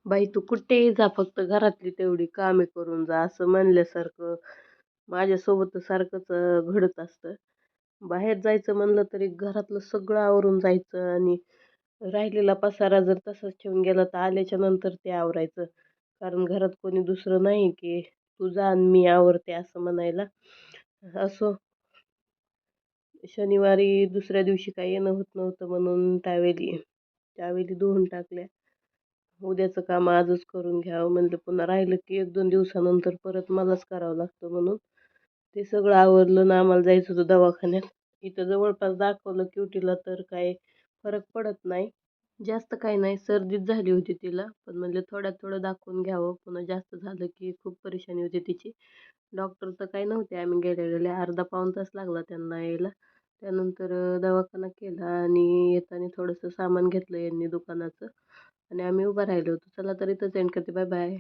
बाई तू कुठेही जा फक्त घरातली तेवढी कामे करून जा असं म्हणल्यासारखं माझ्यासोबत तर सारखंच घडत असतं. बाहेर जायचं म्हणलं तरी घरातलं सगळं आवरून जायचं आणि राहिलेला पसारा जर तसाच ठेवून गेला तर आल्याच्या नंतर ते आवरायचं. कारण घरात कोणी दुसरं नाही की तू जा आणि मी आवरते असं म्हणायला. असो, शनिवारी दुसऱ्या दिवशी काही येणं होत नव्हतं म्हणून त्यावेळी त्यावेळी धुवून टाकल्या. उद्याचं काम आजच करून घ्यावं म्हणलं, पुन्हा राहिलं की 1-2 दिवसानंतर परत मलाच करावं लागतं म्हणून ते सगळं आवरलं ना आम्हाला जायचं होतं दवाखान्यात. इथं जवळपास दाखवलं क्युटीला तर काही फरक पडत नाही. जास्त काही नाही, सर्दीच झाली होती तिला. पण म्हणले थोड्यात थोडं दाखवून घ्यावं, पुन्हा जास्त झालं की खूप परेशानी होती तिची. डॉक्टर तर काही नव्हते, आम्ही गेलेले अर्धा पाऊण तास लागला त्यांना यायला. त्यानंतर दवाखाना केला आणि येताना थोडंसं सामान घेतलं यांनी दुकानाचं आणि आम्ही उभं राहिलो होतो. चला तर इथंच एंड करते. Bye bye.